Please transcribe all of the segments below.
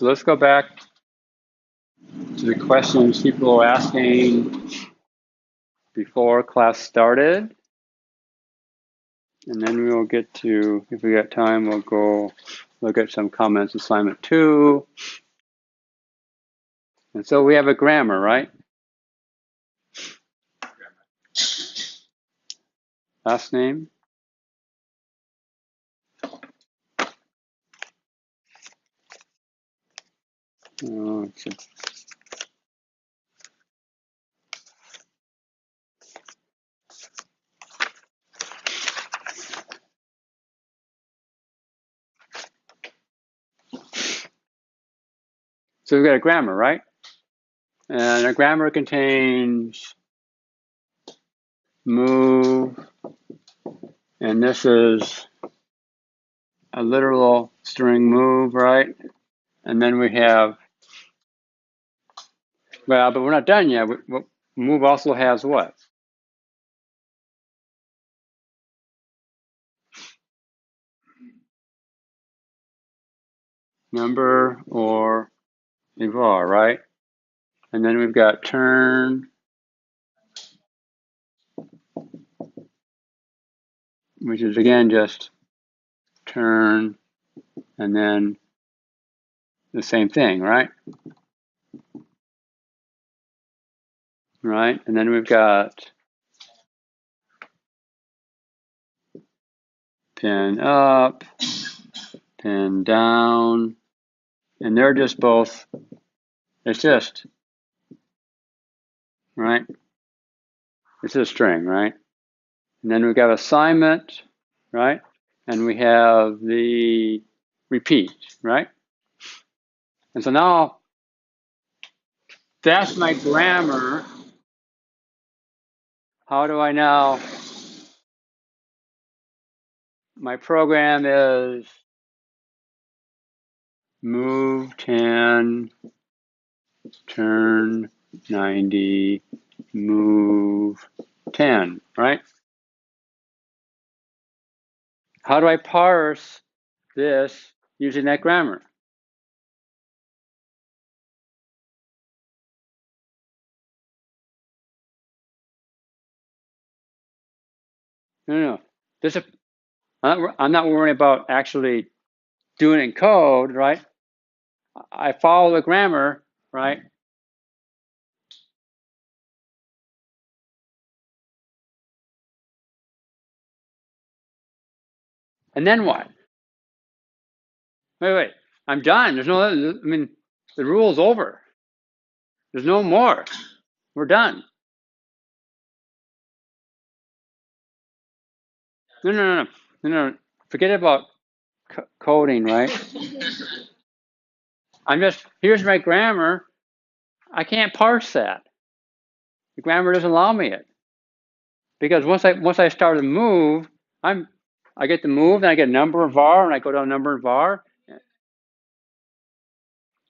So let's go back to the questions people were asking before class started. And then we will get to, if we got time, we'll go look at some comments, assignment 2. And so we have a grammar, right? Last name. Oh, so we've got a grammar, right? And a grammar contains move, and this is a literal string move, right? And then we have, well, but we're not done yet. Move also has what? Number or var, right? And then we've got turn, which is again just turn, and then the same thing, right? Right, and then we've got pin up, pin down, and they're just both, it's just, right? It's a string, right? And then we've got assignment, right? And we have the repeat, right? And so now that's my grammar. How do I now, my program is move 10, turn 90, move 10, right? How do I parse this using that grammar? No. This is, I'm not worrying about actually doing it in code, right? I follow the grammar, right? And then what? Wait. I'm done. There's no, I mean, the rule's over. There's no more. We're done. No. Forget about coding, right? Here's my grammar. I can't parse that. The grammar doesn't allow me it. Because once I start a move, I get the move, then I get a number of var, and I go down number of var.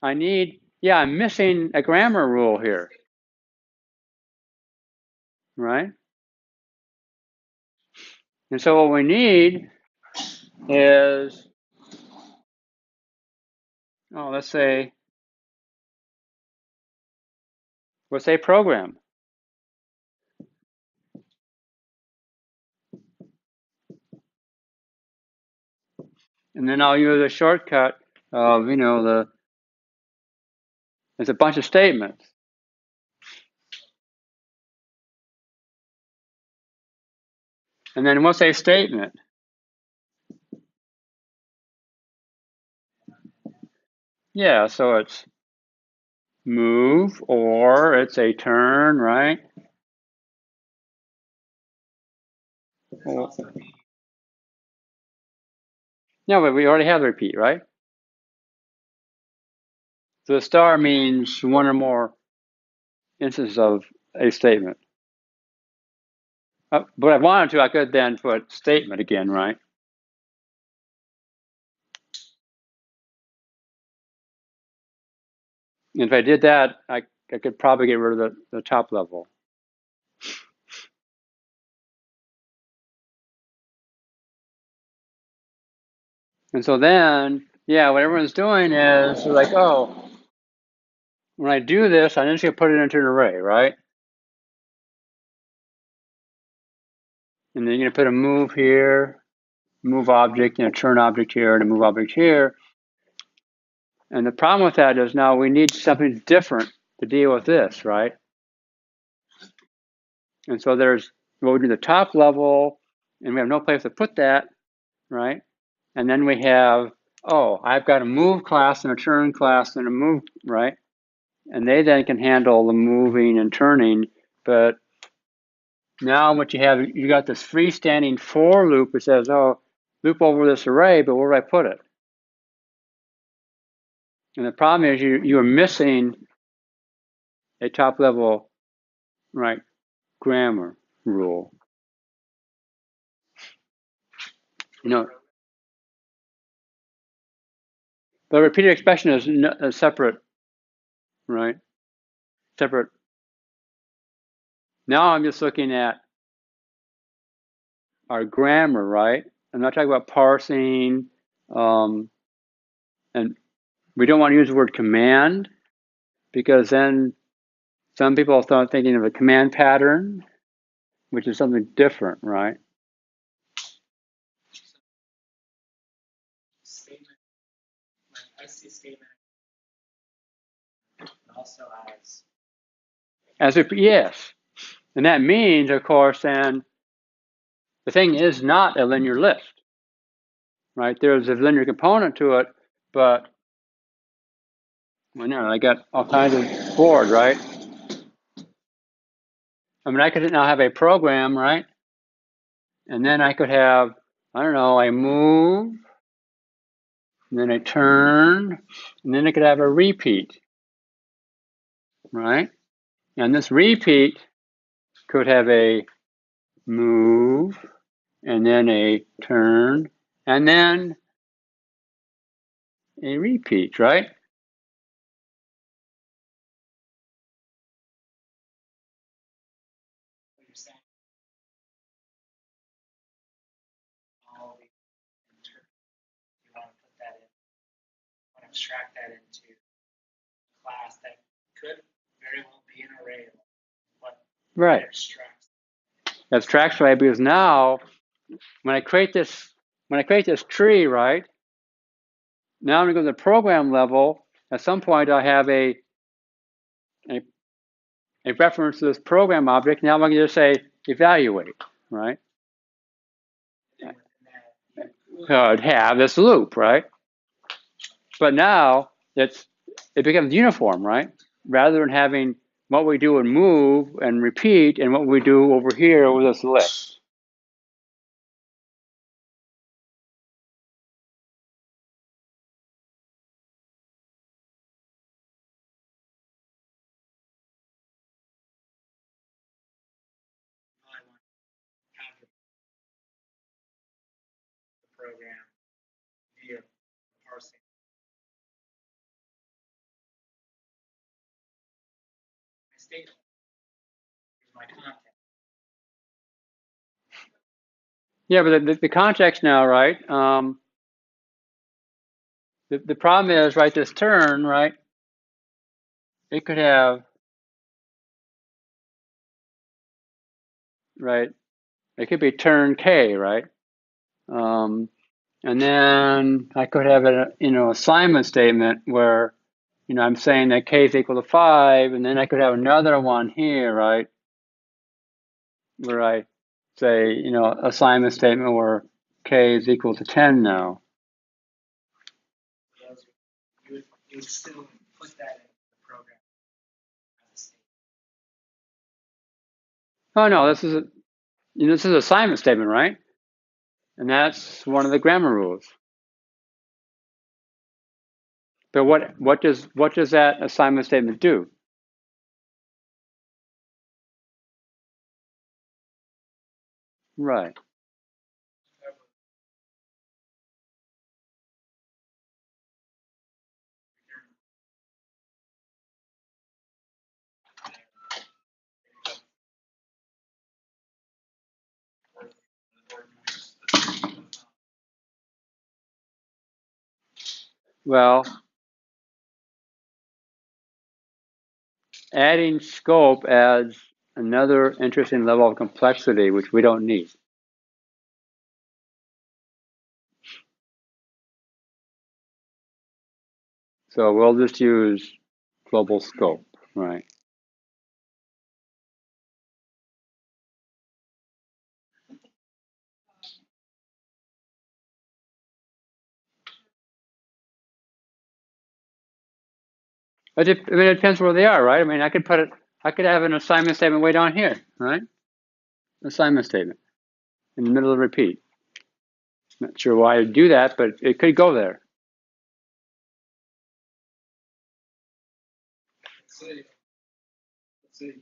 I'm missing a grammar rule here, right? And so what we need is, let's say program. And then I'll use a shortcut of, there's a bunch of statements. And then we'll say statement. Yeah, so it's move or it's a turn, right? No, but we already have the repeat, right? So the star means one or more instances of a statement. But if I wanted to, I could then put statement again, right? And if I did that, I could probably get rid of the top level. And so then, Yeah, what everyone's doing is they're like, oh, when I do this, I'm just going to put it into an array, right? And then you're going to put a move here, move object, and a turn object here, and a move object here. And the problem with that is now we need something different to deal with this, right? And so there's, well, we do the top level, and we have no place to put that, right? And then we have, oh, I've got a move class and a turn class and a move, right? And they then can handle the moving and turning. But now what you have, you got this freestanding for loop that says, oh, loop over this array, but where do I put it? And the problem is you're missing a top level, right, grammar rule. You know, the repeated expression is a separate, right? Separate. Now I'm just looking at our grammar, right? I'm not talking about parsing, and we don't want to use the word command because then some people start thinking of a command pattern, which is something different, right? Statement, like I see statement also as a yes, and that means, of course, then the thing is not a linear list, right? There's a linear component to it, but well, no, I got all kinds of board, right? I mean, I could now have a program, right? And then I could have, I don't know, a move, and then a turn, and then I could have a repeat, right? And this repeat could have a move, and then a turn, and then a repeat, right? what you're saying. All the you want to put that in, you want to abstract that into a class that could very well be an array of what Right. Abstraction, right? Because now, when I create this tree, right? Now I'm going to go to the program level. At some point, I have a reference to this program object. Now I'm going to just say evaluate, right? I'd have this loop, right? But now it becomes uniform, right? Rather than having what we do and move and repeat and what we do over here with this list. I want to have the program via parsing. My statement is my content. Yeah, but the context now, right? The problem is, right, this turn, right? It could have, right? It could be turn K, right? And then I could have a, assignment statement where, I'm saying that K is equal to 5, and then I could have another one here, right? Where I say, assignment statement where K is equal to 10 now. You would still put that in the program as a statement. Oh no, this is assignment statement, right? And that's one of the grammar rules. But what does that assignment statement do? Right. Well, adding scope adds another interesting level of complexity, which we don't need. So we'll just use global scope, right? I mean, it depends where they are, right? I mean, I could have an assignment statement way down here, right? Assignment statement in the middle of the repeat. Not sure why I'd do that, but it could go there. Let's say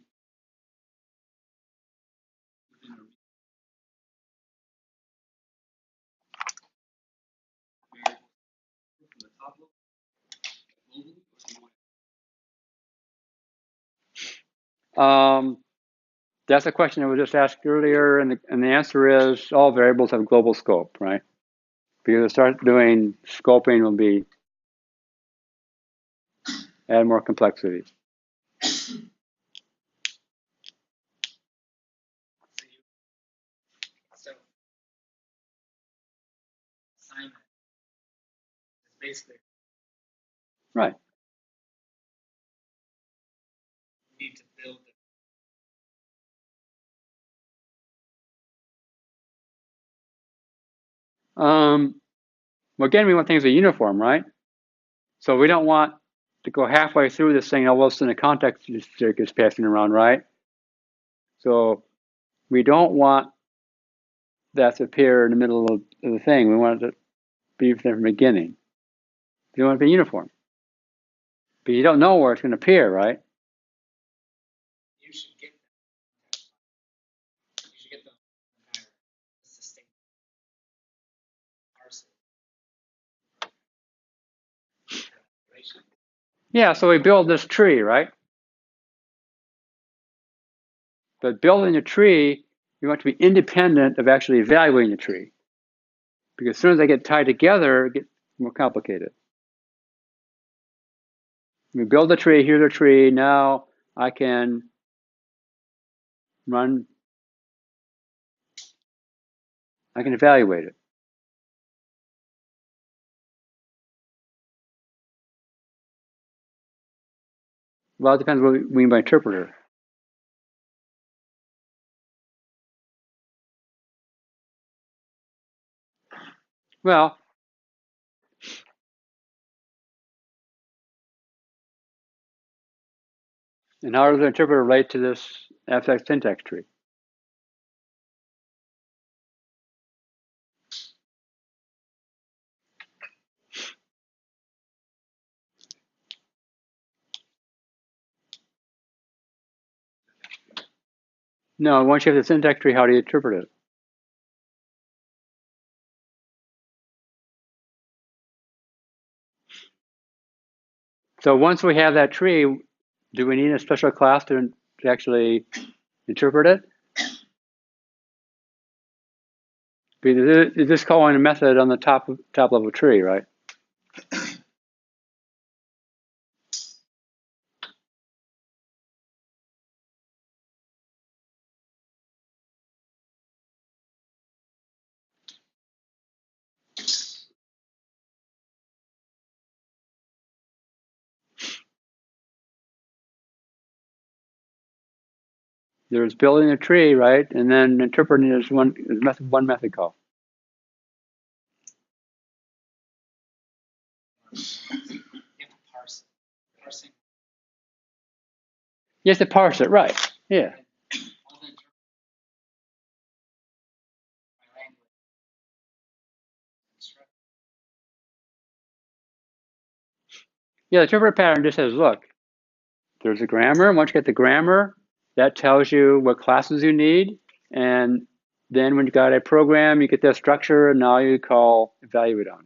Um, that's a question that was just asked earlier, and the answer is all variables have global scope, right? Because to start doing scoping will be add more complexity. so assignment is basically Right. you need to build it. Well, again, we want things to be uniform, right? So we don't want to go halfway through this thing, all of a sudden the context is passing around, right? So we don't want that to appear in the middle of the thing. We want it to be from the beginning. You want it to be uniform. But you don't know where it's going to appear, right? You should get that. You should get the entire sustained parser. Yeah, so we build this tree, right? But building a tree, you want to be independent of actually evaluating the tree. Because as soon as they get tied together, it gets more complicated. We build the tree, here's the tree, now I can run, I can evaluate it. Well, it depends what we mean by interpreter. Well, and how does the interpreter relate to this abstract syntax tree? No, once you have the syntax tree, how do you interpret it? So once we have that tree, do we need a special class to actually interpret it? Because it's just calling a method on the top level tree, right? There's building a tree, right? And then interpreting is one method call. You have to parse it. Parsing. You have to parse it, right? Yeah. All the interpret my language. Instruct. Yeah, the interpreter pattern just says, look, there's a grammar. Once you get the grammar, that tells you what classes you need. And then when you got a program, you get that structure, and now you call evaluate on it.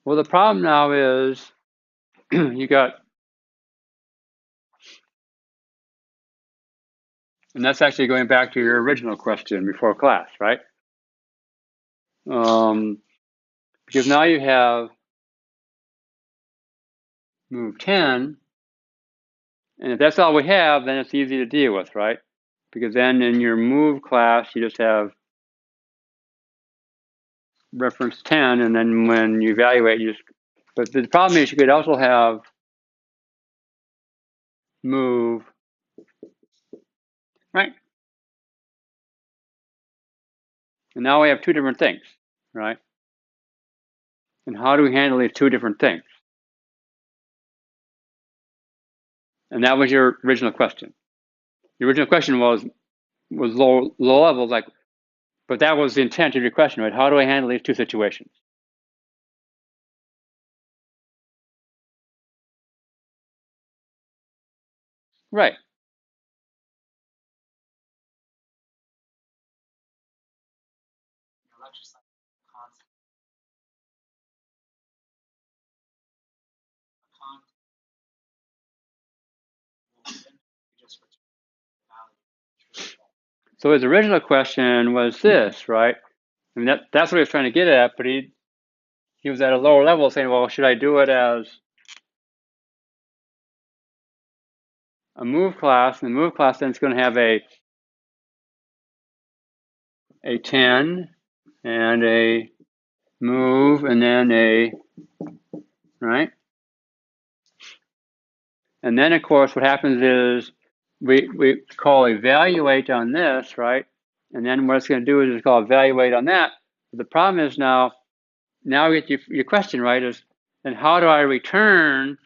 Well, the problem now is you got, and that's actually going back to your original question before class, right? Because now you have move 10, and if that's all we have, then it's easy to deal with, right? Because then in your move class, you just have reference 10, and then when you evaluate, you just, but the problem is you could also have move, right? And now we have two different things, right? And how do we handle these two different things? And that was your original question. The original question was low level, like, but that was the intent of your question, right? How do I handle these two situations? Right. Lecture concept, just return value. So his original question was this, right? I mean, that's what he was trying to get at, but he was at a lower level saying, well, should I do it as a move class? And the move class then is going to have a 10 and a move and then a, right? And then, of course, what happens is we call evaluate on this, right? And then what it's going to do is it's called evaluate on that. But the problem is now we get your question, right, is then how do I return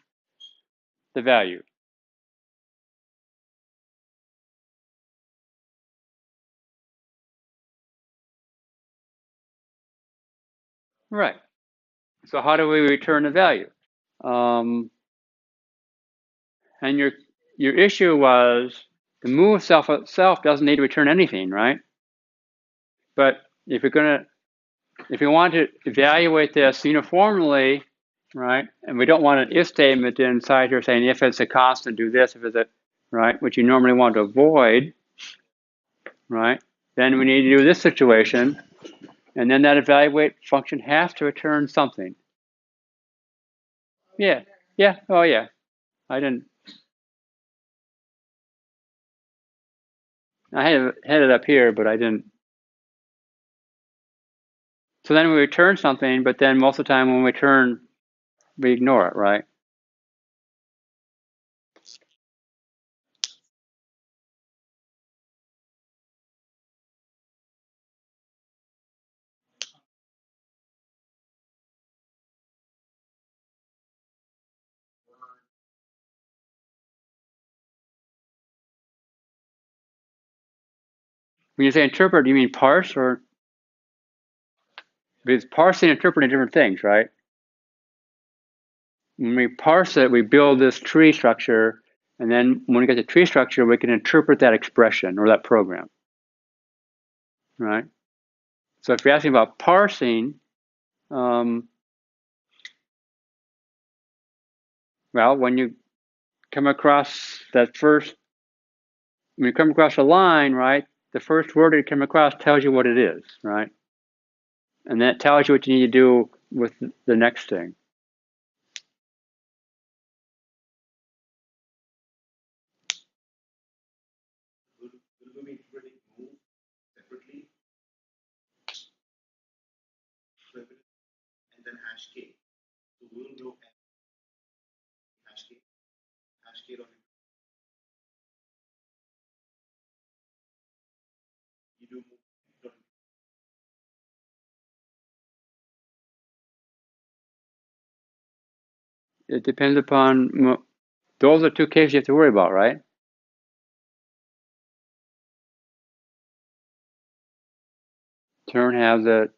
the value? Right. So how do we return the value? And your issue was the move itself doesn't need to return anything, right? But if you want to evaluate this uniformly, right, and we don't want an if statement inside here saying if it's a constant, do this, if it's a, right, which you normally want to avoid, right, then we need to do this situation, and then that evaluate function has to return something. Yeah, yeah, oh yeah. I had it up here, but I didn't. So then we return something, but then most of the time when we return, we ignore it, right? When you say interpret, do you mean parse or? Because parsing and interpreting are different things, right? When we parse it, we build this tree structure, and then when we get the tree structure, we can interpret that expression or that program, right? So if you're asking about parsing, well, when you come across when you come across a line, right, the first word you come across tells you what it is, right? And that tells you what you need to do with the next thing. Will we be interpreting move separately, and then hash k? So we'll do hash k dot you do move. It depends upon, those are two cases you have to worry about, right? Turn has a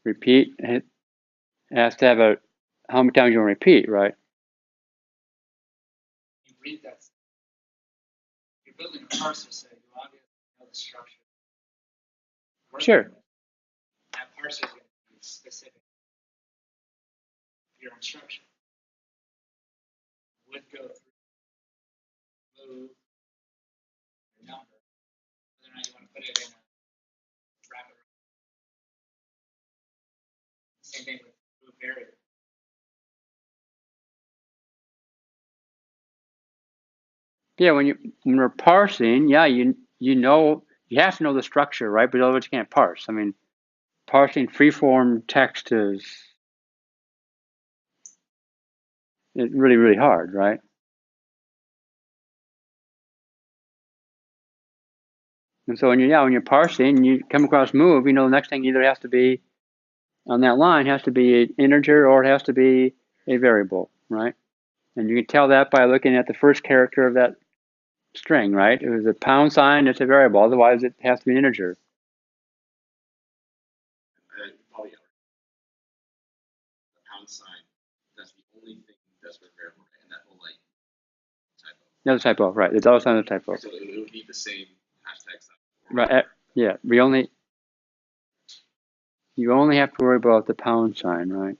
repeat, it has to have how many times you want to repeat, right? You read that. You're building a parser, so you obviously know the structure. Sure. That parser is going to be specific. your instruction. Would go through move your number, whether or not you want to put it in a rapid. Same thing with move variable. Yeah, when we're parsing, yeah, you know you have to know the structure, right? But otherwise you can't parse. I mean, parsing freeform text is really, really hard, right? And so when you're parsing, you come across move, you know the next thing either has to be on that line has to be an integer or it has to be a variable, right? And you can tell that by looking at the first character of that string, right? If it was a pound sign, it's a variable. Otherwise, it has to be an integer. Probably the pound sign. That's the only thing that's for variable, right? And that whole like typo. Another typo, right? It's always another typo. So it would need the same hashtag sign. Right. Yeah. You only have to worry about the pound sign, right?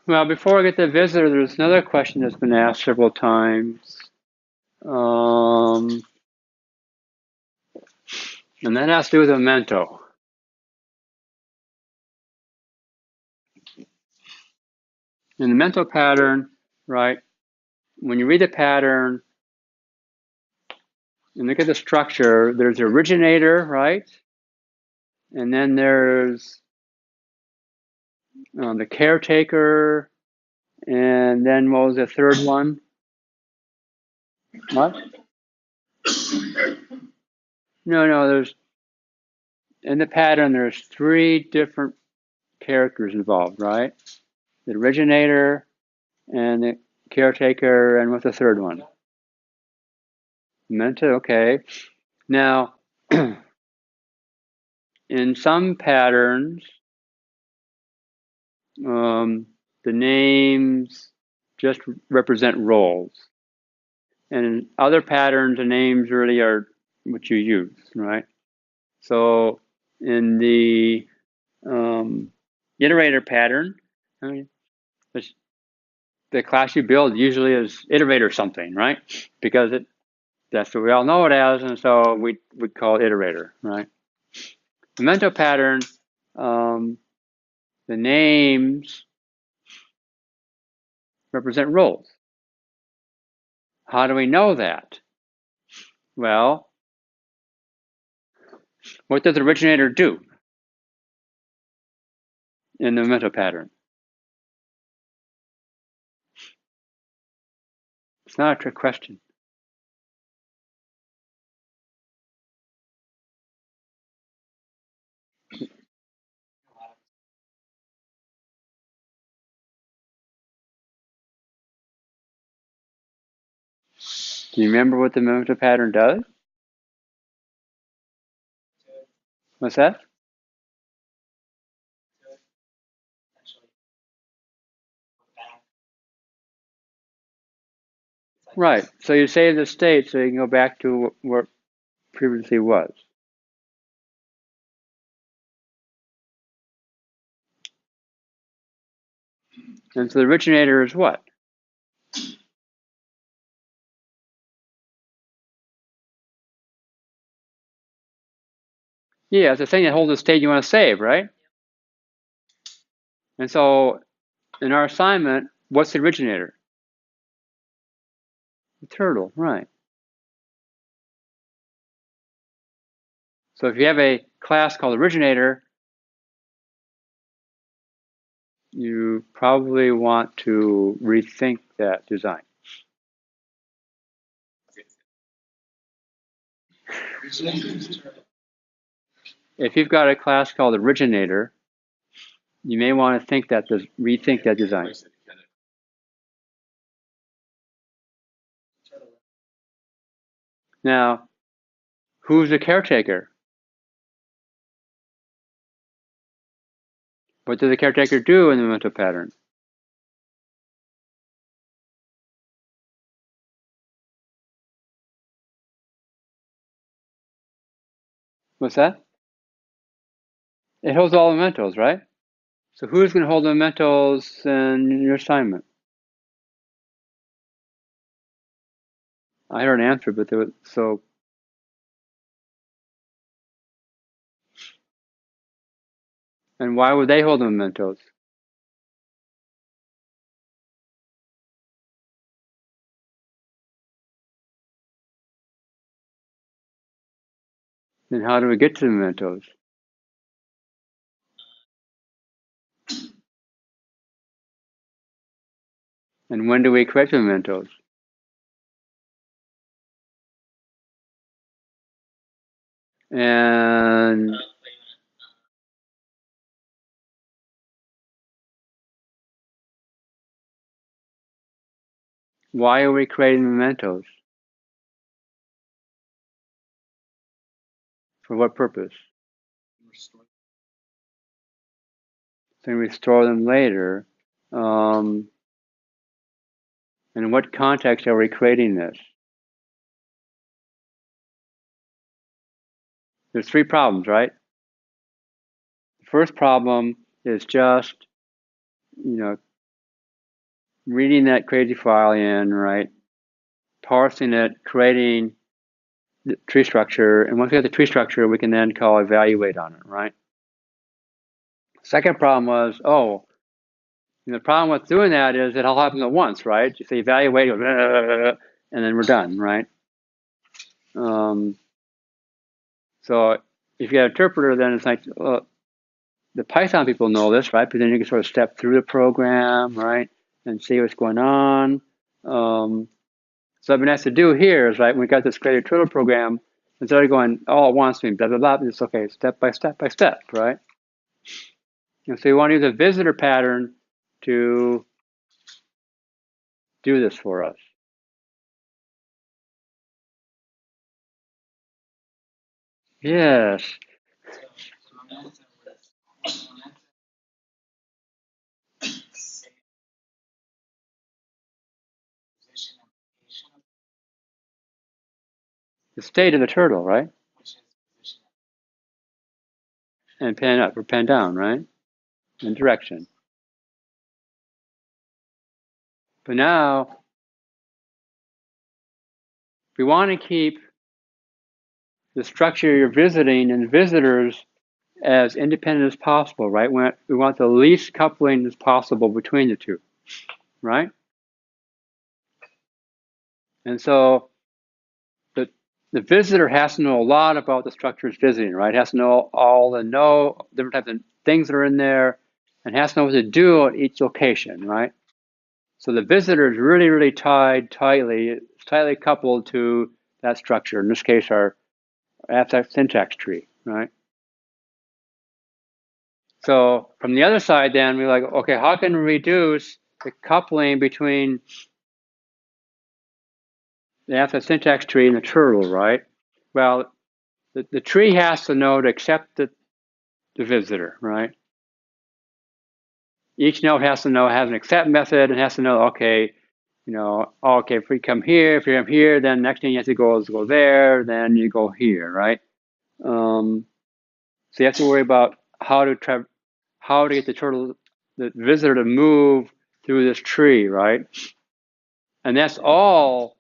Well, before I get to the visitor, there's another question that's been asked several times. And that has to do with memento. In the memento pattern, right, when you read the pattern and look at the structure, there's the originator, right? And then there's the caretaker, and then what was the third one? What? No, there's in the pattern there's three different characters involved, right? The originator and the caretaker, and what's the third one? Memento, okay. Now, in some patterns, the names just represent roles. And in other patterns, the names really are what you use, right? So in the iterator pattern, I mean, the class you build usually is iterator something, right? Because that's what we all know it as, and so we call it iterator, right? The memento pattern, the names represent roles. How do we know that? Well, what does the originator do in the memento pattern? It's not a trick question. Do you remember what the memento pattern does? What's that? Right. So you save the state so you can go back to where it previously was. And so the originator is what? Yeah, it's the thing that holds the state you want to save, right? And so in our assignment, what's the originator? The turtle, right. So if you have a class called originator, you probably want to rethink that design. If you've got a class called originator, you may want to rethink that design. Now, who's the caretaker? What does the caretaker do in the mental pattern? What's that? It holds all the mementos, right? So who's going to hold the mementos in your assignment? I heard an answer, but there was, so. And why would they hold the mementos? Then how do we get to the mementos? And when do we create the mementos? And why are we creating mementos? For what purpose? So we store them later. In what context are we creating this? There's three problems, right? The first problem is just, reading that crazy file in, right? Parsing it, creating the tree structure, and once we have the tree structure, we can then call evaluate on it, right? Second problem was, the problem with doing that is it all happens at once, right? You say evaluate, and then we're done, right? So if you have an interpreter, then it's like, the Python people know this, right? But then you can sort of step through the program, right? And see what's going on. So what I've been asked to do here is, right, when we got this created turtle program, instead of going all at once, blah, blah, blah, it's okay, step by step by step, right? And so you want to use a visitor pattern to do this for us. Yes. The state of the turtle, right? And pan up or pan down, right? In direction. But now, we want to keep the structure you're visiting and visitors as independent as possible, right? We want the least coupling as possible between the two, right? And so the visitor has to know a lot about the structure it's visiting, right? Has to know all the different types of things that are in there, and has to know what to do at each location, right? So the visitor is really, really tightly coupled to that structure. In this case, our abstract syntax tree, right? So from the other side, then we're like, okay, how can we reduce the coupling between the abstract syntax tree and the turtle, right? Well, the tree has to know to accept the visitor, right? Each node has to know, has an accept method, and has to know, okay, okay, if we come here, if you come here, then next thing you have to go is go there, then you go here, right? So you have to worry about how to get the visitor to move through this tree, right? And that's all.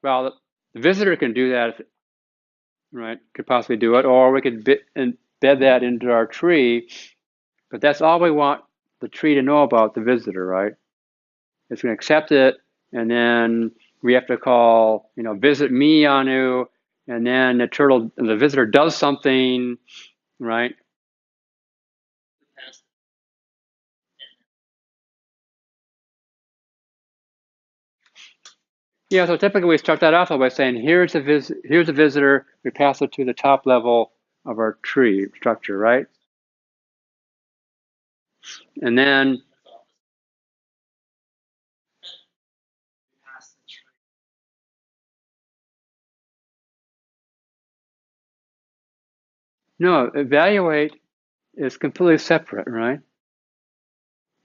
Well, the visitor can do that, right? Could possibly do it, or we could embed that into our tree. But that's all we want the tree to know about the visitor, right? It's going to accept it, and then we have to call, visit me Anu, and then the visitor does something, right? Yeah, so typically we start that off by saying, here's a visitor, we pass it to the top level of our tree structure, right? And then, no, evaluate is completely separate, right?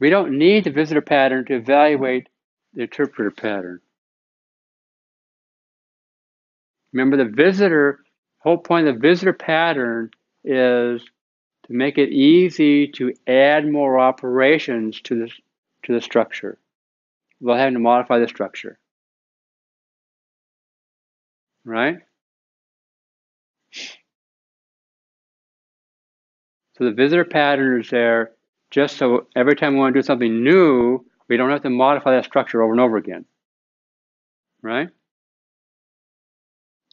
We don't need the visitor pattern to evaluate the interpreter pattern. Remember, the whole point of the visitor pattern is to make it easy to add more operations to the structure without having to modify the structure. Right? So the visitor pattern is there just so every time we want to do something new, we don't have to modify that structure over and over again. Right?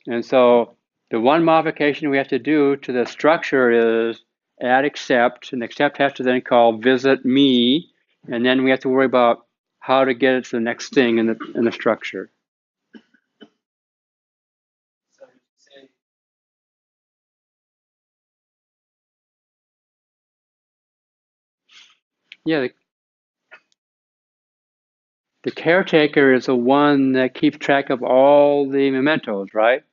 And so the one modification we have to do to the structure is add accept, and accept has to then call visit me, and then we have to worry about how to get it to the next thing in the structure. So you say Yeah, the caretaker is the one that keeps track of all the mementos, right?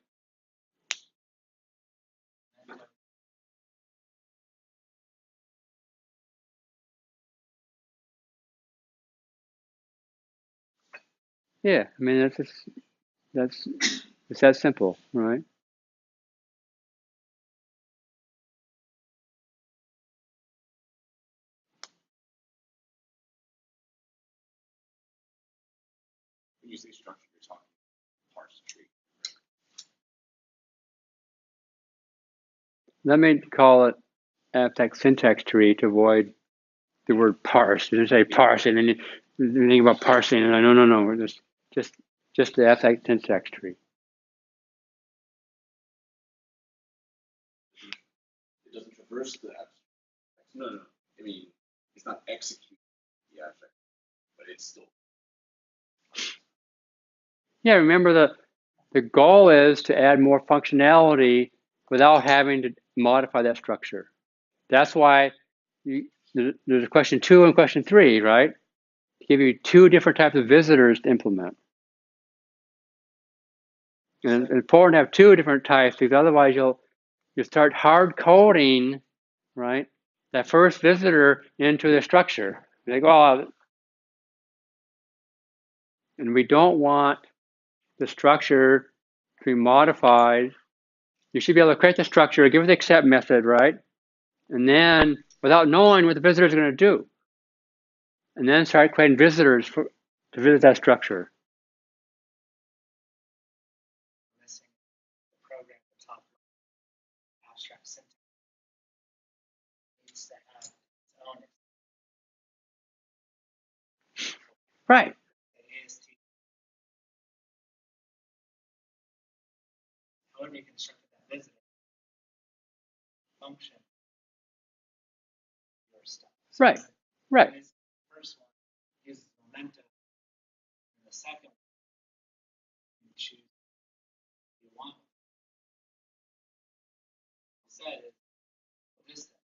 Yeah, I mean it's that simple, right? When you say structure, you're talking parse tree. Let me call it abstract syntax tree to avoid the word parse. You say parse, and then you think about parsing, and no, we're just the abstract syntax tree. It doesn't traverse the abstract. No. I mean, it's not executing the abstract, but it's still. Yeah, remember the goal is to add more functionality without having to modify that structure. That's why there's a question 2 and question 3, right? To give you 2 different types of visitors to implement. And it's important to have 2 different types, because otherwise you'll start hard coding, right, that first visitor into the structure. Like, oh, and we don't want the structure to be modified. You should be able to create the structure, give it the accept method, right? And then, without knowing what the visitor is going to do, and then start creating visitors to visit that structure. missing the program at the top abstract syntax needs to have its own Right. AST. However you constructed that visitor function your stuff. So Right. Right. the first one uses momentum, and the second one you choose you want. Said is this thing.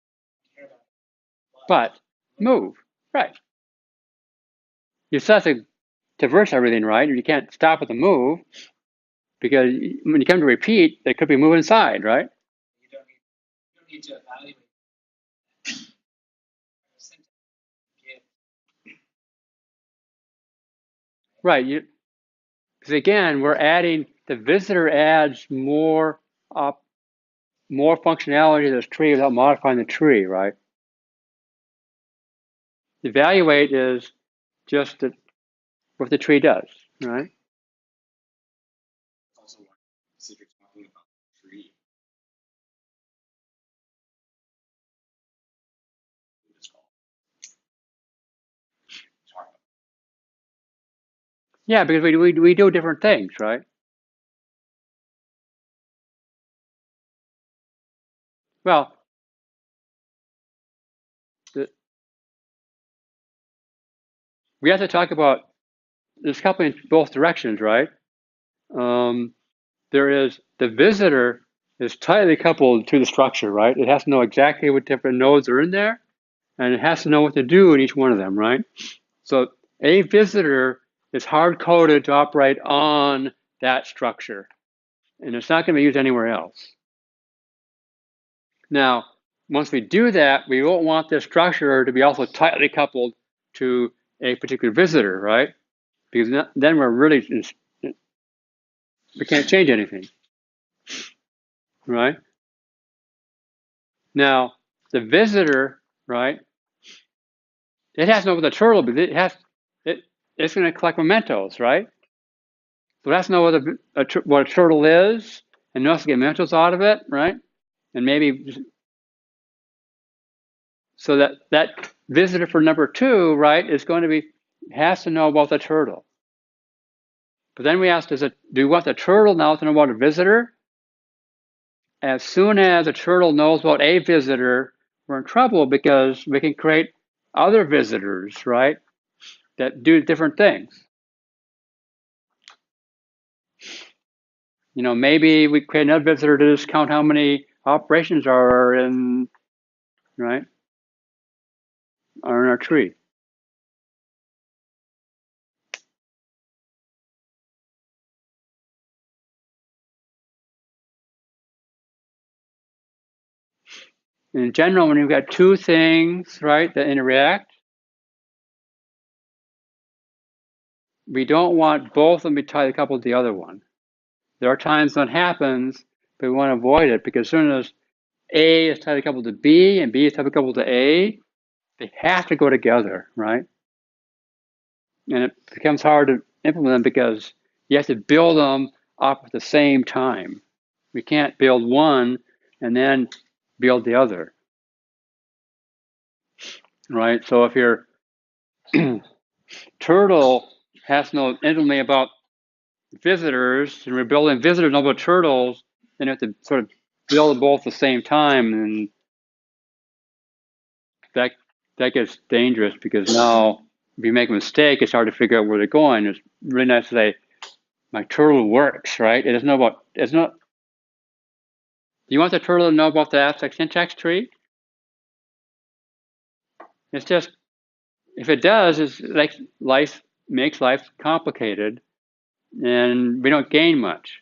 I care about it. But move. Right. You still have to traverse everything, right? You can't stop at the move, because when you come to repeat, they could be moving inside, right? You don't need to evaluate syntax. Right. Because again, we're adding, the visitor adds more functionality to this tree without modifying the tree, right? Evaluate is just what the tree does, right? It's also why Cedric's talking about tree. It's called. Yeah, because we do different things, right? Well, we have to talk about, there's coupling in both directions, right? There is, the visitor is tightly coupled to the structure, right? It has to know exactly what different nodes are in there, and it has to know what to do in each one of them, right? So a visitor is hard-coded to operate on that structure, and it's not going to be used anywhere else. Now, once we do that, we won't want this structure to be also tightly coupled to a particular visitor, right? Because then we're really, we can't change anything, right? Now, the visitor, right, it has to know what the turtle, but it's going to collect mementos, right? So it has to know what a turtle is, and knows to get mementos out of it, right? And maybe so that visitor for number 2, right, is going to be has to know about the turtle. But then we asked, do you want the turtle now to know about a visitor? As soon as a turtle knows about a visitor, we're in trouble because we can create other visitors, right, that do different things. Maybe we create another visitor to just count how many operations are in, right, are in our tree. In general, when you've got 2 things, right, that interact, we don't want both of them to be tightly coupled to the other one. There are times when it happens, but we want to avoid it because as soon as A is tightly coupled to B and B is tightly coupled to A, they have to go together, right? And it becomes hard to implement them because you have to build them up at the same time. We can't build one and then build the other, right? So if your turtle has to know intimately about visitors, and we're building visitors about turtles, then you have to sort of build them both at the same time, and that gets dangerous because now if you make a mistake, it's hard to figure out where they're going. It's really nice to say, my turtle works, right? It doesn't know about, it's not, do you want the turtle to know about the abstract syntax tree? It's just, if it does, it's like life makes life complicated and we don't gain much.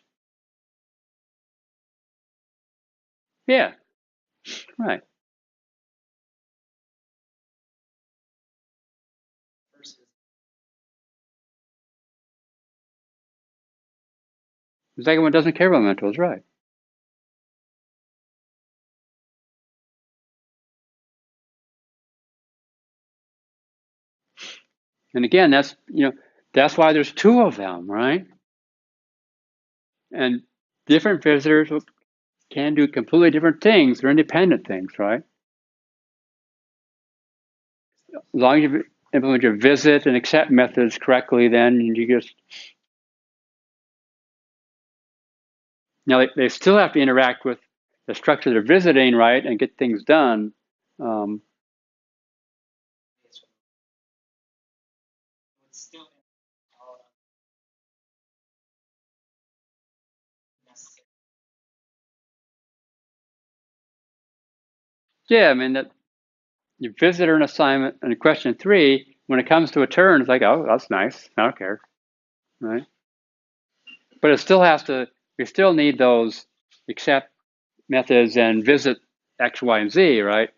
Yeah, right. Versus The second one doesn't care about mentals, right? And again, that's why there's 2 of them, right? And different visitors can do completely different things. They're independent things, right? As long as you implement your visit and accept methods correctly, then you just, they still have to interact with the structure they're visiting, right, and get things done. it's still necessary. Yeah, I mean, that your visitor and assignment and question 3, when it comes to a turn, it's like, oh, that's nice. I don't care, right? But it still has to, we still need those accept methods and visit X, Y, and Z, right?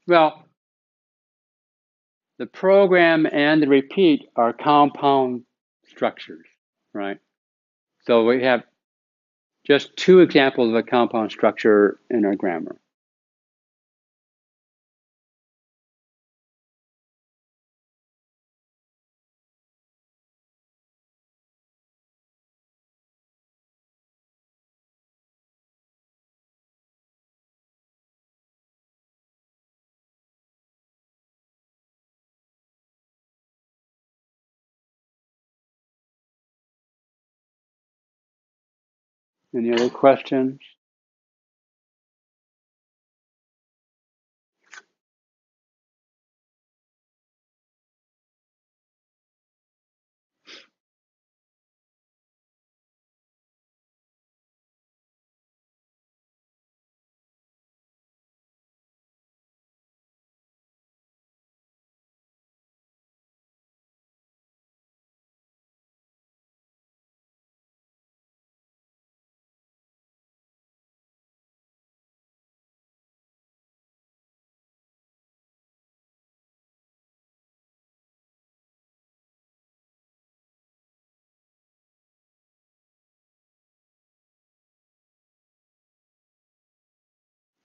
Well, the program and the repeat are compound structures, right? So we have just 2 examples of a compound structure in our grammar. Any other questions?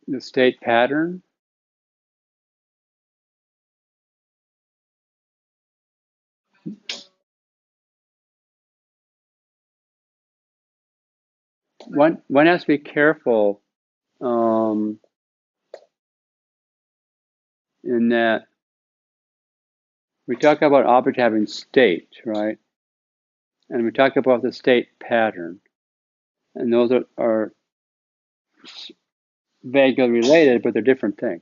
The state pattern? One has to be careful in that we talk about object having state, right? And we talk about the state pattern. And those are vaguely related, but they're different things.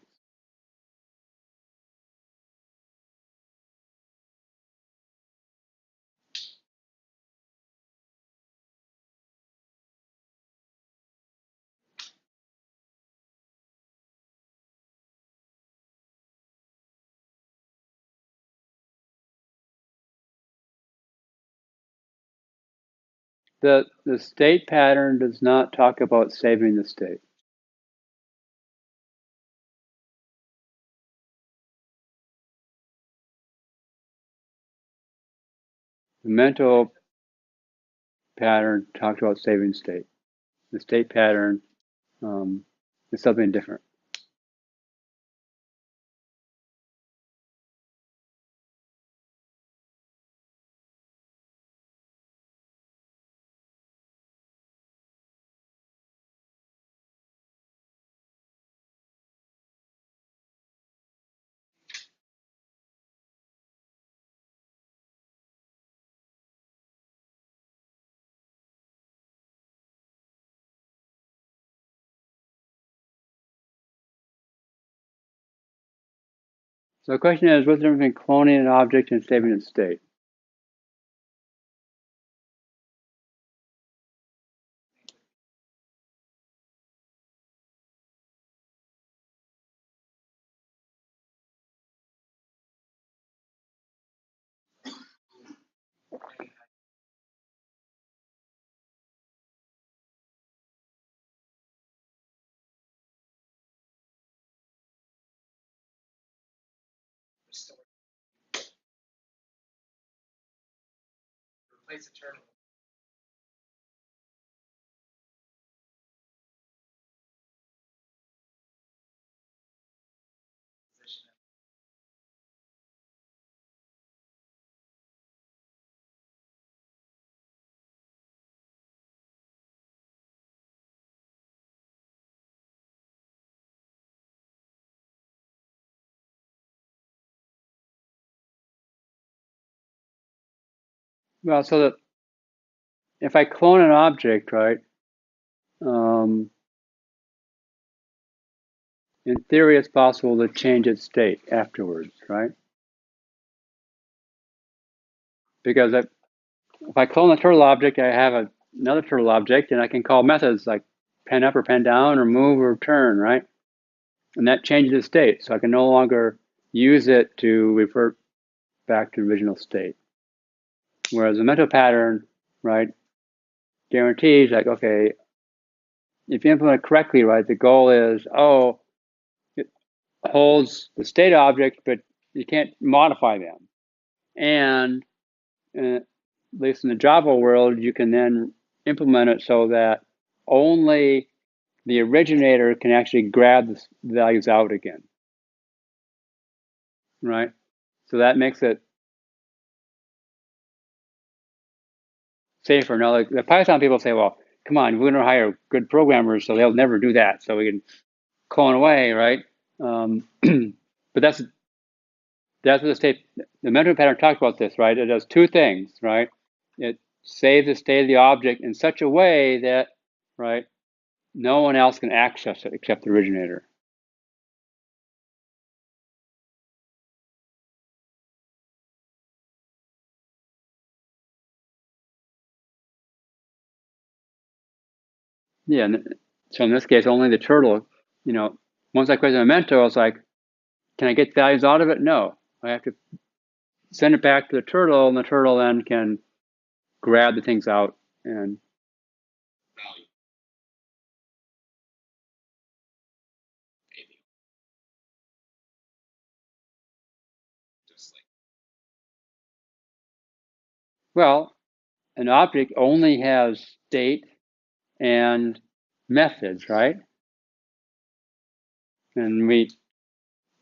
The state pattern does not talk about saving the state. The mental pattern talks about saving state. The state pattern is something different. So the question is, what's the difference between cloning an object and saving its state? Restore. Replace a turtle. Position it. Well, so that if I clone an object, right, in theory, it's possible to change its state afterwards, right? Because if I clone a turtle object, I have another turtle object, and I can call methods like pen up or pen down or move or turn, right? And that changes the state, so I can no longer use it to revert back to the original state. Whereas a mental pattern, right, guarantees like, okay, if you implement it correctly, right, the goal is, oh, it holds the state object, but you can't modify them. And at least in the Java world, you can then implement it so that only the originator can actually grab the values out again, right? So that makes it safer. Now, like the Python people say, well, come on, we're going to hire good programmers, so they'll never do that. So we can clone away, right? But that's what the mentoring pattern talks about this, right? It does two things, right? It saves the state of the object in such a way that, right? No one else can access it except the originator. Yeah, and so in this case, only the turtle, once I create the memento, I was like, can I get values out of it? No. I have to send it back to the turtle, and the turtle then can grab the things out and Value. Anything. Just like well, an object only has state and methods, right? And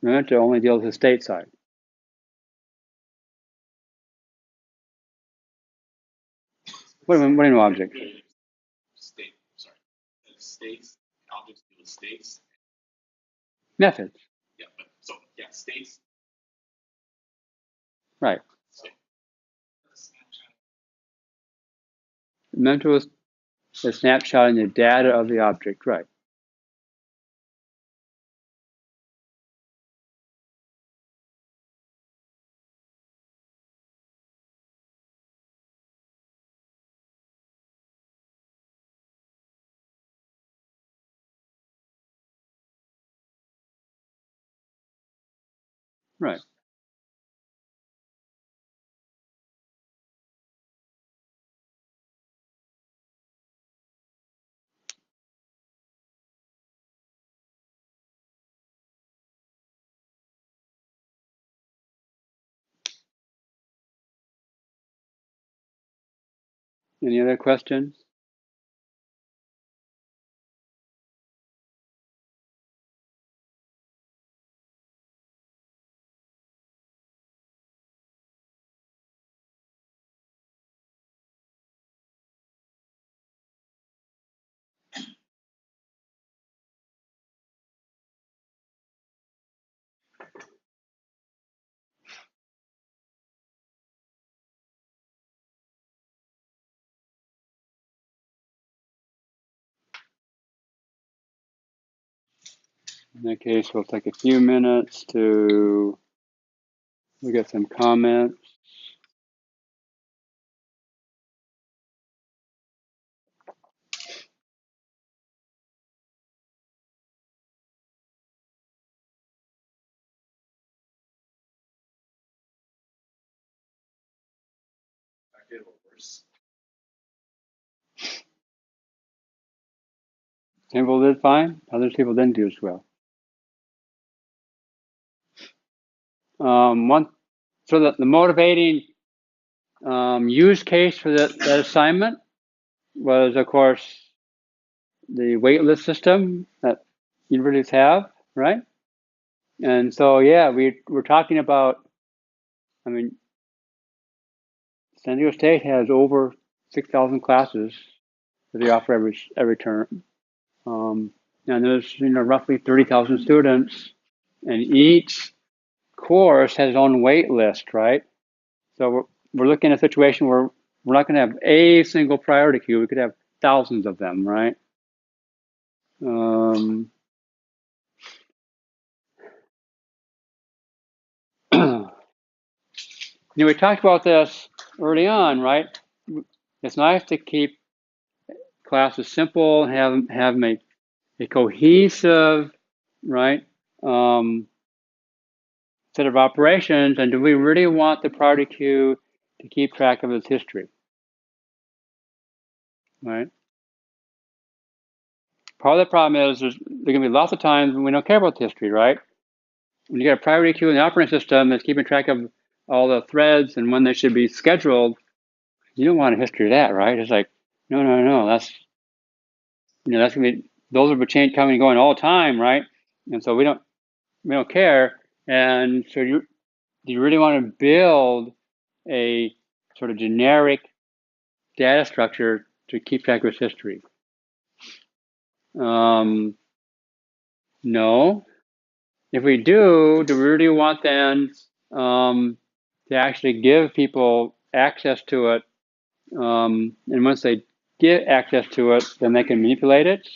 memento only deals with the state side. What do you mean object? state. Sorry. States. Objects deal with states. Methods. Yeah, but so yeah, states. Right. State. Memento is a snapshot in the data of the object, right? Right. Any other questions? In that case, we'll take a few minutes to look at some comments. I did worse. Some people did fine, other people didn't do as well. So the motivating use case for that assignment was, of course, the waitlist system that universities have, right? And so, yeah, we're talking about, I mean, San Diego State has over 6,000 classes that they offer every term. And there's, roughly 30,000 students, and each course has its own wait list, right? So we're looking at a situation where we're not going to have a single priority queue. We could have thousands of them, right? We talked about this early on, right? It's nice to keep classes simple, have them a cohesive, right, set of operations. And do we really want the priority queue to keep track of its history, right? Part of the problem is there can be lots of times when we don't care about the history, right? When you got a priority queue in the operating system that's keeping track of all the threads and when they should be scheduled, you don't want a history of that, right? It's like, no, that's that's gonna be, those are change coming and going all the time, right? And so we don't care. And so do you really want to build a sort of generic data structure to keep track of its history? No. If we do we really want then to actually give people access to it? And once they get access to it, then they can manipulate it?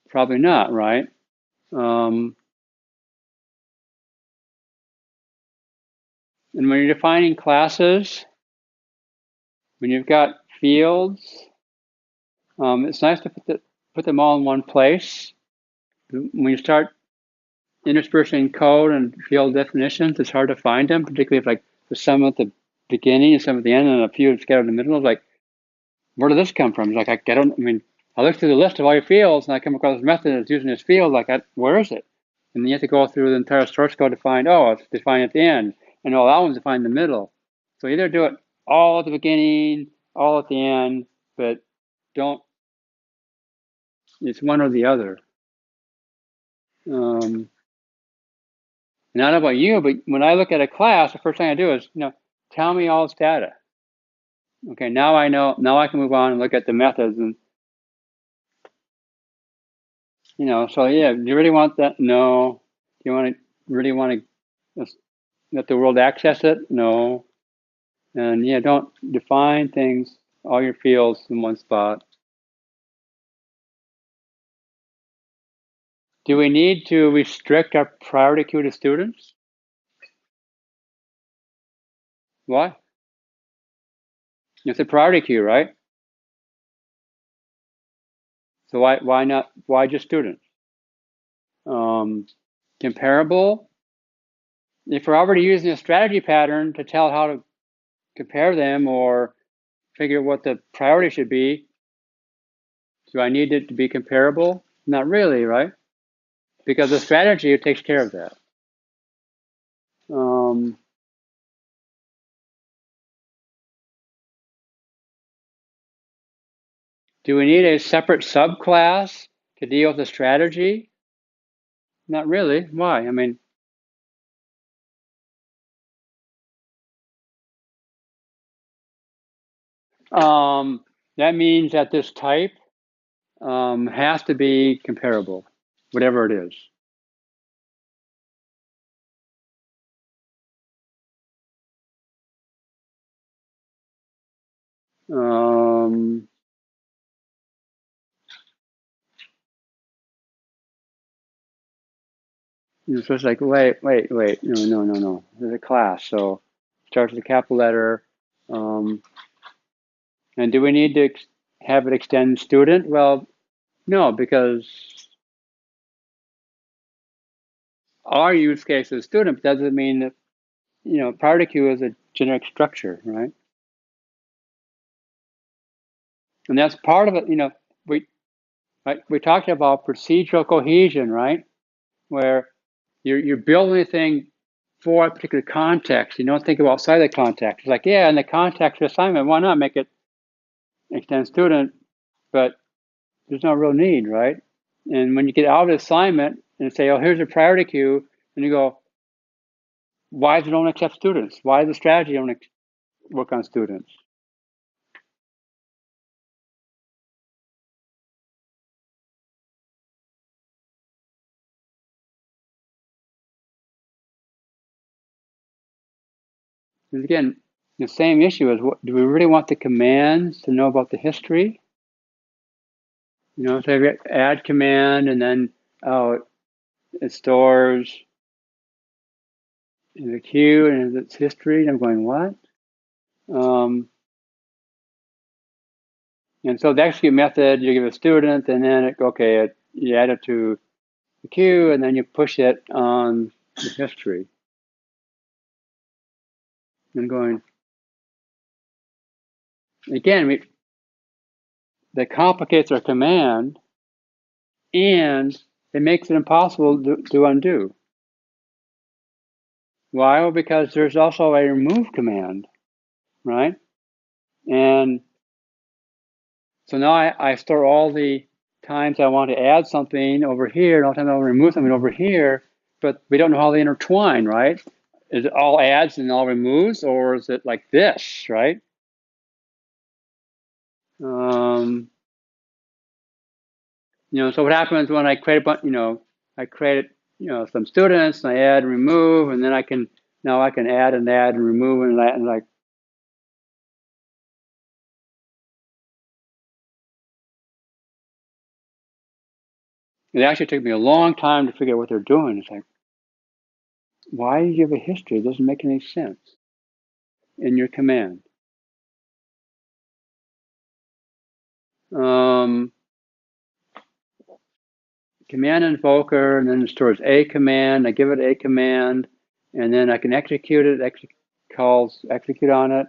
Probably not, right? And when you're defining classes, when you've got fields, it's nice to put them all in one place. When you start interspersing code and field definitions, it's hard to find them, particularly if like there's some at the beginning and some at the end and a few scattered in the middle. It's like, where did this come from? It's like, I look through the list of all your fields and I come across this method that's using this field, where is it? And then you have to go through the entire source code to find, oh, it's defined at the end, and all that one's defined in the middle. So either do it all at the beginning, all at the end, but don't, it's one or the other. Not about you, but when I look at a class, the first thing I do is, tell me all its data. Okay, now I know, now I can move on and look at the methods and, so yeah, do you really want that? No. Do you really want to let the world access it? No. And yeah, don't define things, all your fields in one spot. Do we need to restrict our priority queue to students? Why? It's a priority queue, right? So why not? Why just students? Comparable. If we're already using a strategy pattern to tell how to compare them or figure what the priority should be, do I need it to be comparable? Not really, right? Because the strategy takes care of that. Do we need a separate subclass to deal with the strategy? Not really. Why? That means that this type has to be comparable, whatever it is. So it's like, wait, no. There's a class, so it starts with a capital letter. And do we need to have it extend student? Well, no, because our use case is student doesn't mean that, priority queue is a generic structure, right? And that's part of it, we talked about procedural cohesion, right? Where you're building a thing for a particular context. You don't think about outside the context. It's like, yeah, in the context of assignment, why not make it extend student? But there's no real need, right? And when you get out of the assignment and say, oh, here's a priority queue, and you go, why does it only accept students? Why does the strategy only work on students? And again, the same issue is, do we really want the commands to know about the history? So you add command and then, it stores in the queue and its history. And I'm going, what? And so the execute method, you give a student, and then you add it to the queue, and then you push it on the history. And going, again, that complicates our command, and it makes it impossible to undo. Why? Well, because there's also a remove command, right? And so now I store all the times I want to add something over here, and all the times I want to remove something over here, but we don't know how they intertwine, right? Is it all adds and all removes, or is it like this, right? So what happens when I create a bunch, I create, some students, and I add and remove, and then I can add and remove and like, It actually took me a long time to figure out what they're doing. It's like, why do you have a history? It doesn't make any sense in your command. Command invoker, and then it stores a command. I give it a command, and then I can execute it. Calls execute on it,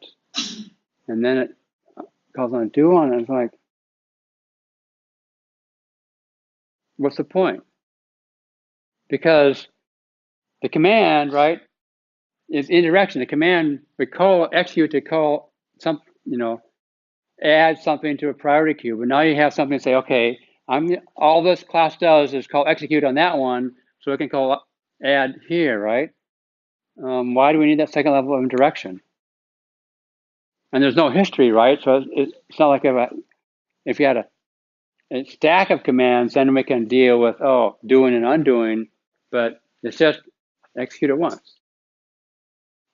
and then it calls on do on it. It's like, what's the point? Because the command, right, is indirection. The command would call execute to call some, add something to a priority queue. But now you have something to say, okay, all this class does is call execute on that one, so it can call add here, right? Why do we need that second level of indirection? And there's no history, right? So it's not like if you had a stack of commands, then we can deal with doing and undoing, but it's just execute it once.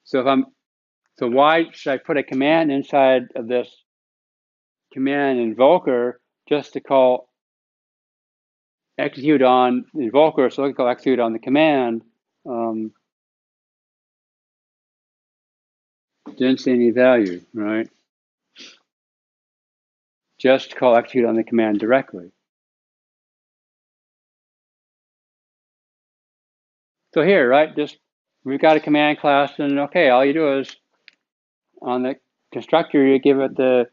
So why should I put a command inside of this command invoker just to call execute on the invoker, so I can call execute on the command? Didn't see any value, right? Just call execute on the command directly. So here, right, we've got a command class, and okay, all you do is on the constructor, you give it the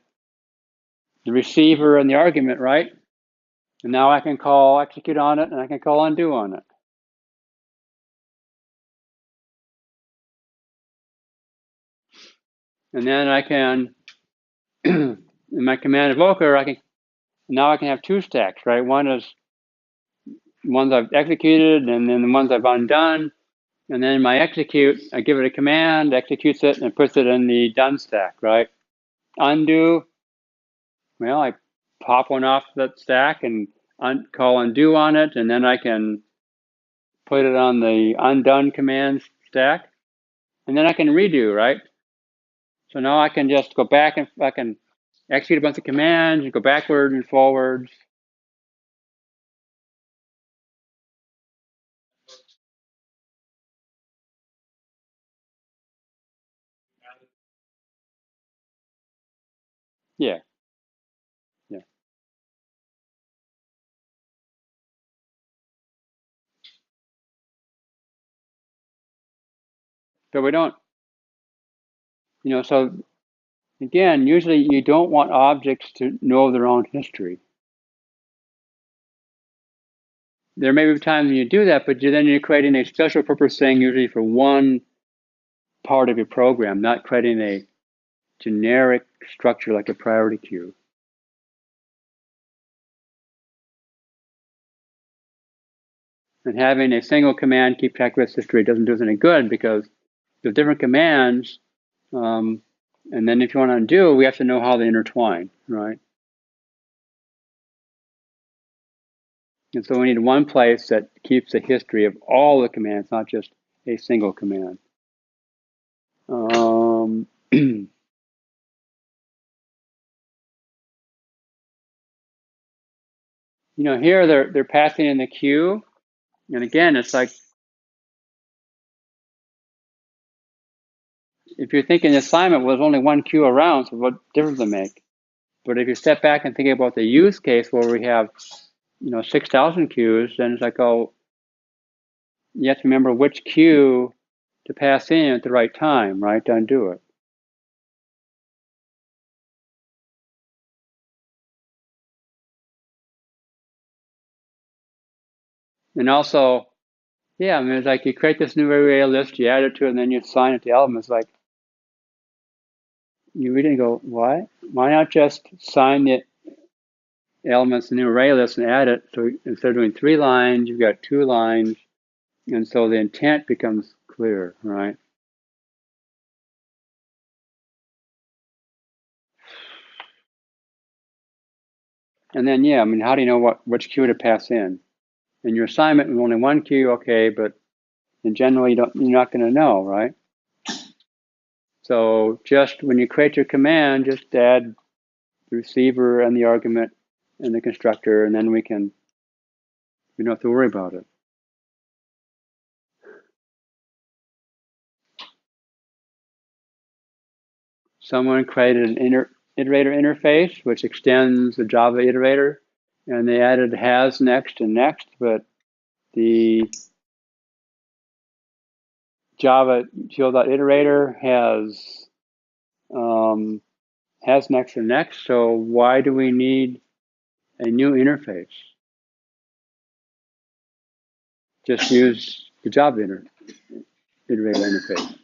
receiver and the argument, right? And now I can call execute on it, and I can call undo on it. And then I can, in my command invoker, I can have two stacks, right? One is ones I've executed, and then the ones I've undone. And then in my execute, I give it a command, executes it, and puts it in the done stack, right? Undo, well, I pop one off that stack and call undo on it, and then I can put it on the undone command stack, and then I can redo, right? So now I can just go back and I can execute a bunch of commands and go backwards and forwards. Yeah. So we don't, so again, usually you don't want objects to know their own history. There may be times when you do that, but then you're creating a special purpose thing usually for one part of your program, not creating a generic structure like a priority queue. And having a single command keep track of its history doesn't do us any good because there's different commands. And then if you want to undo, we have to know how they intertwine, right? And so we need one place that keeps a history of all the commands, not just a single command. Here they're passing in the queue. And again, it's like, if you're thinking the assignment was only one queue around, so what difference does it make? But if you step back and think about the use case where we have, 6,000 queues, then it's like, you have to remember which queue to pass in at the right time, right, to undo it. And also, it's like you create this new array list, you add it to it, and then you assign it to elements. Like, you read it and go, what? Why not just assign the elements in the new array list and add it? So instead of doing 3 lines, you've got 2 lines, and so the intent becomes clear, right? And then, how do you know which queue to pass in? In your assignment, with only one queue, okay, but in general, you're not going to know, right? So just when you create your command, just add the receiver and the argument and the constructor, and then we can You don't have to worry about it. Someone created an iterator interface which extends the Java iterator, and they added has next and next, but the Java util.iterator has next and next. So why do we need a new interface? Just use the Java iterator interface.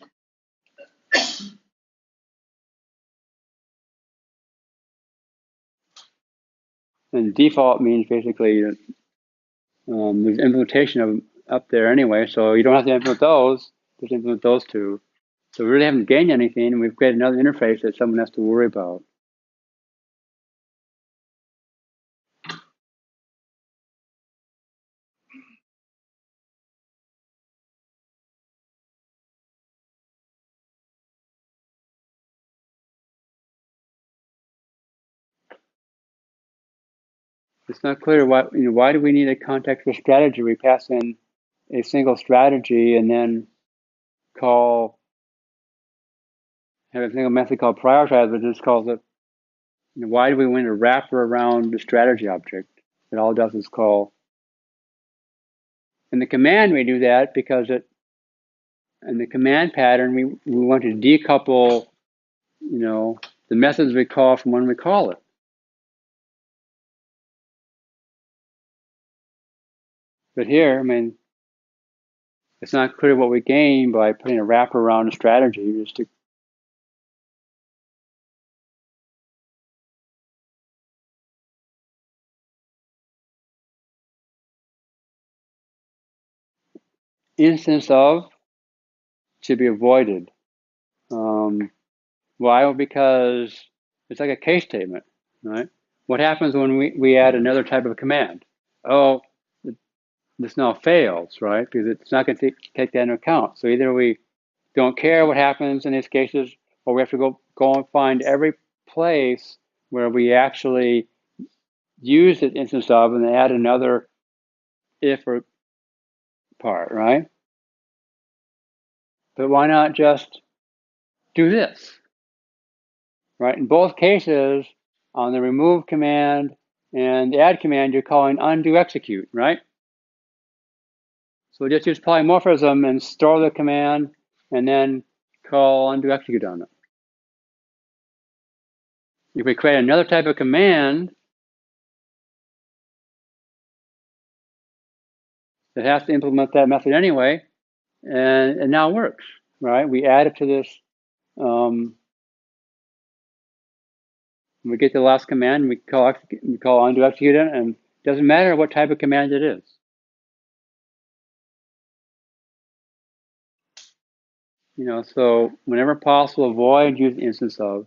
And default means basically there's implementation of up there anyway, so you don't have to implement those. Just implement those two. So we really haven't gained anything, and we've created another interface that someone has to worry about. It's not clear why do we need a contextual strategy? We pass in a single strategy and then have a single method called prioritize, but just calls it. Why do we want to wrap around the strategy object? It all does is call. In the command, we do that because in the command pattern, we want to decouple, the methods we call from when we call it. But here, it's not clear what we gain by putting a wrapper around a strategy. Just to instance of should be avoided. Why? Well, because it's like a case statement, right? What happens when we add another type of command? Oh, this now fails, right? Because it's not going to take that into account. So either we don't care what happens in these cases, or we have to go and find every place where we actually use the instance of and add another if or part, right? But why not just do this, right? In both cases, on the remove command and the add command, you're calling undo execute, right? So just use polymorphism and store the command and then call undo execute on it. If we create another type of command that has to implement that method anyway, and it now works, right? We add it to this. We get the last command, and we call undo execute it, and it doesn't matter what type of command it is. So whenever possible, avoid use instance of,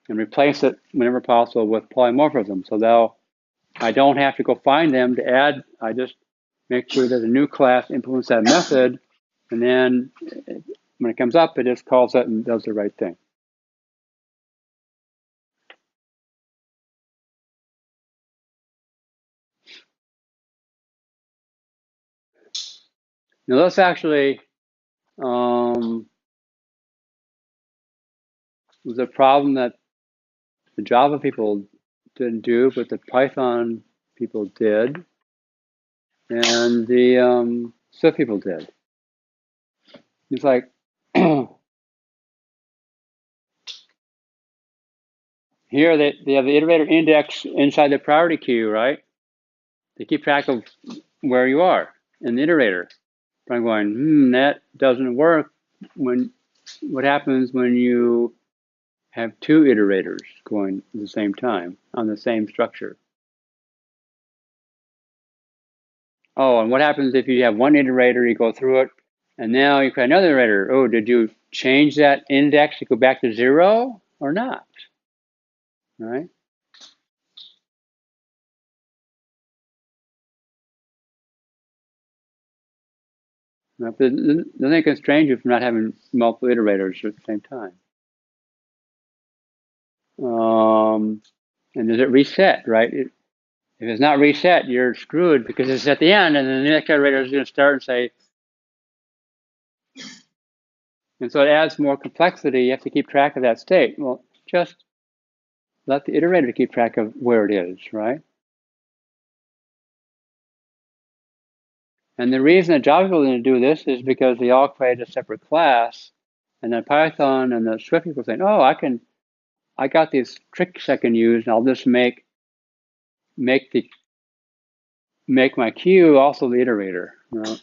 and replace it whenever possible with polymorphism. So I don't have to go find them to add. I just make sure that a new class implements that method, and then when it comes up, it just calls it and does the right thing. Now let's actually, was a problem that the Java people didn't do, but the Python people did, and the Swift people did. It's like, here they have the iterator index inside the priority queue, right? They keep track of where you are in the iterator. But I'm going, that doesn't work. What happens when you have two iterators going at the same time on the same structure? Oh, and what happens if you have one iterator, you go through it, and now you create another iterator? Oh, did you change that index to go back to 0 or not? Right? Then they constrain you from not having multiple iterators at the same time. And does it reset, right? If it's not reset, you're screwed because it's at the end, and then the next iterator is going to start and say, and so it adds more complexity. You have to keep track of that state. Well, just let the iterator keep track of where it is, right? And the reason that Java people didn't do this is because they all created a separate class, and then Python and the Swift people saying, "Oh, I got these tricks I can use, and I'll just make my queue also the iterator." Right?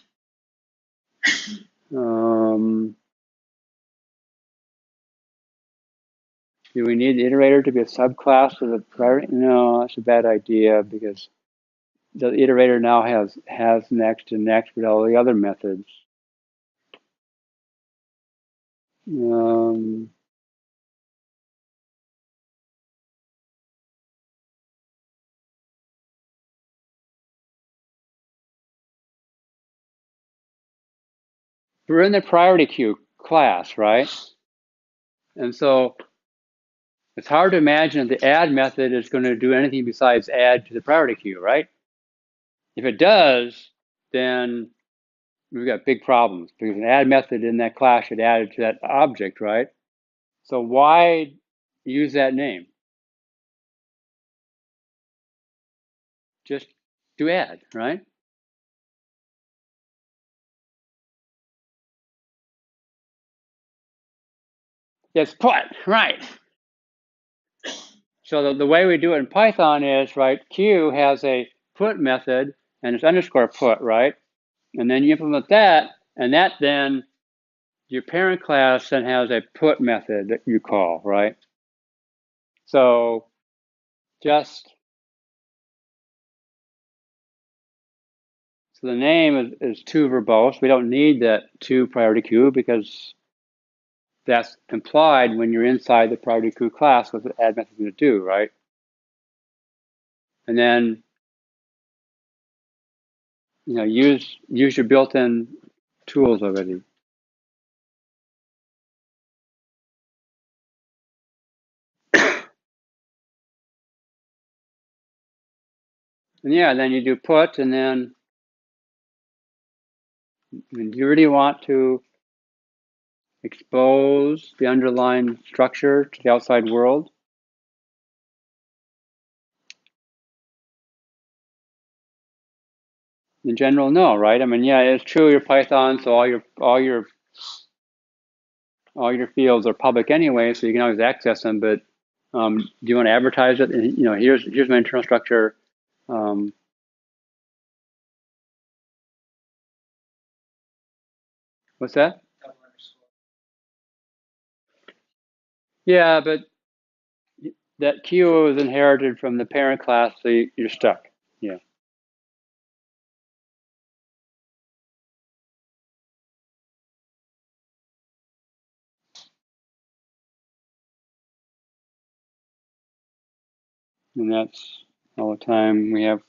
Do we need the iterator to be a subclass of the priority? No, that's a bad idea because the iterator now has next and next with all the other methods. We're in the priority queue class, right? And so it's hard to imagine the add method is going to do anything besides add to the priority queue, right? If it does, then we've got big problems because an add method in that class should add it to that object, right? So why use that name? Just do add, right? It's put, right? So the way we do it in Python is, right, Q has a put method and it's underscore put, right? And then you implement that, and that then, your parent class then has a put method that you call, right? So just, so the name is to verbose. We don't need that to priority queue because that's implied when you're inside the priority queue class, what the add method is going to do, right? And then, use your built-in tools already. And yeah, then you do put, and then do you really want to expose the underlying structure to the outside world? In general, no, right? I mean, yeah, it's true. You're Python, so all your fields are public anyway, so you can always access them. But do you want to advertise it? And, here's my internal structure. What's that? Double underscore. Yeah, but that queue is inherited from the parent class, so you're stuck. Yeah. And that's all the time we have